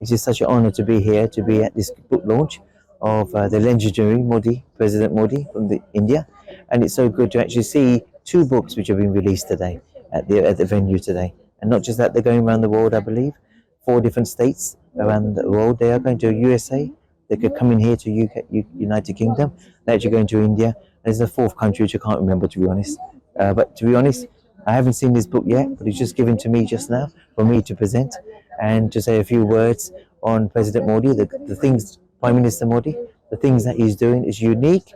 It's just such an honour to be here, to be at this book launch of the legendary Modi, President Modi from India. And it's so good to actually see two books which have been released today at the venue today. And not just that, they're going around the world, I believe, 4 different states around the world. They are going to USA. They could come in here to United Kingdom. They're actually going to India. There's a 4th country which I can't remember, to be honest. But to be honest, I haven't seen this book yet, but it's just given to me just now for me to present and to say a few words on President Modi, the things, Prime Minister Modi, the things that he's doing is unique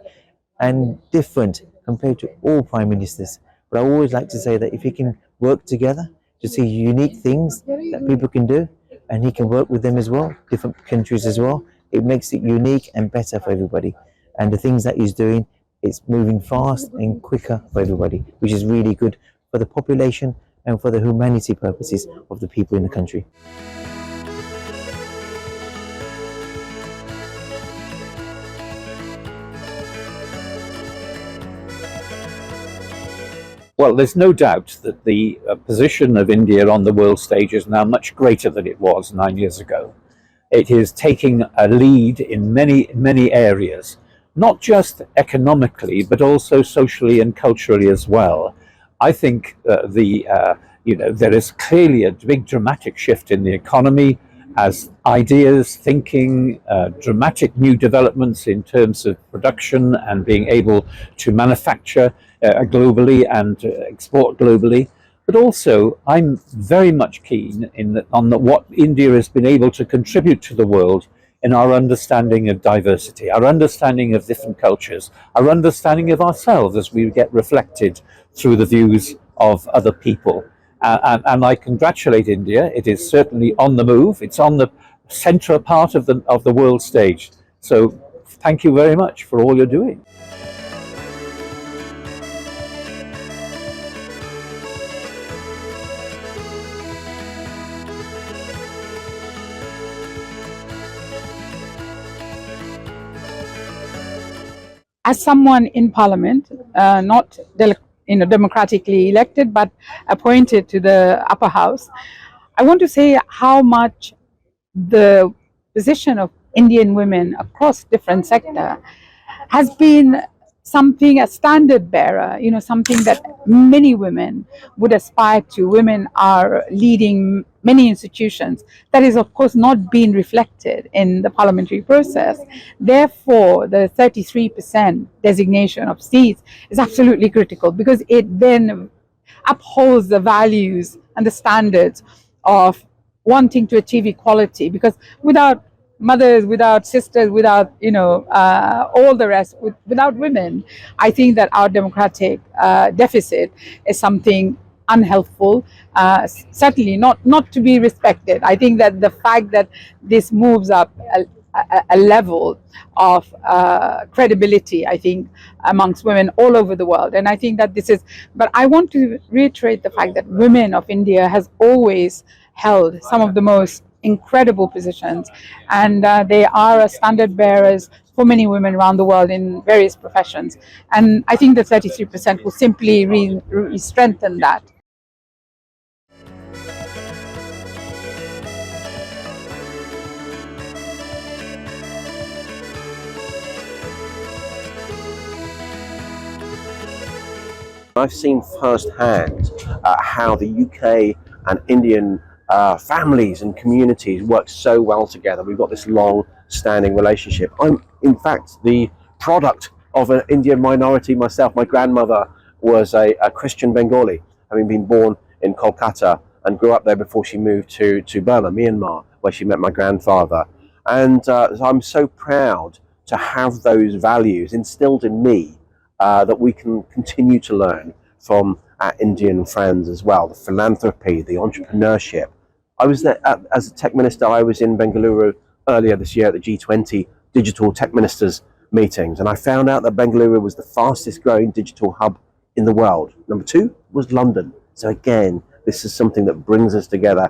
and different compared to all Prime Ministers. But I always like to say that if he can work together to see unique things that people can do, and he can work with them as well, different countries as well, it makes it unique and better for everybody. And the things that he's doing, it's moving fast and quicker for everybody, which is really good for the population and for the humanity purposes of the people in the country. Well, there's no doubt that the position of India on the world stage is now much greater than it was 9 years ago. It is taking a lead in many areas, not just economically, but also socially and culturally as well. I think there is clearly a big dramatic shift in the economy as ideas, thinking, dramatic new developments in terms of production and being able to manufacture globally and export globally. But also, I'm very much keen on what India has been able to contribute to the world in our understanding of diversity, our understanding of different cultures, our understanding of ourselves as we get reflected through the views of other people. And I congratulate India. It is certainly on the move. It's on the central part of the world stage. So thank you very much for all you're doing. As someone in Parliament, not democratically elected, but appointed to the upper house, I want to say how much the position of Indian women across different sectors has been something, a standard bearer, something that many women would aspire to. Women are leading many institutions. That is, of course, not being reflected in the parliamentary process. Therefore, the 33% designation of seats is absolutely critical, because it then upholds the values and the standards of wanting to achieve equality. Because without mothers, without sisters, without all the rest, without women, I think that our democratic deficit is something unhelpful, certainly not to be respected. I think that the fact that this moves up a level of credibility, I think, amongst women all over the world, and I think that this is, but I want to reiterate the fact that women of India has always held some of the most incredible positions, and they are standard bearers for many women around the world in various professions, and I think the 33% will simply strengthen that. I've seen firsthand how the UK and Indian families and communities work so well together. We've got this long-standing relationship. I'm, in fact, the product of an Indian minority myself. My grandmother was a Christian Bengali, having been born in Kolkata and grew up there before she moved to Burma, Myanmar, where she met my grandfather. And so I'm so proud to have those values instilled in me, that we can continue to learn from our Indian friends as well. The philanthropy, the entrepreneurship. I was there as a tech minister. I was in Bengaluru earlier this year at the G20 Digital Tech Ministers meetings, and I found out that Bengaluru was the fastest growing digital hub in the world. Number 2 was London. So again, this is something that brings us together.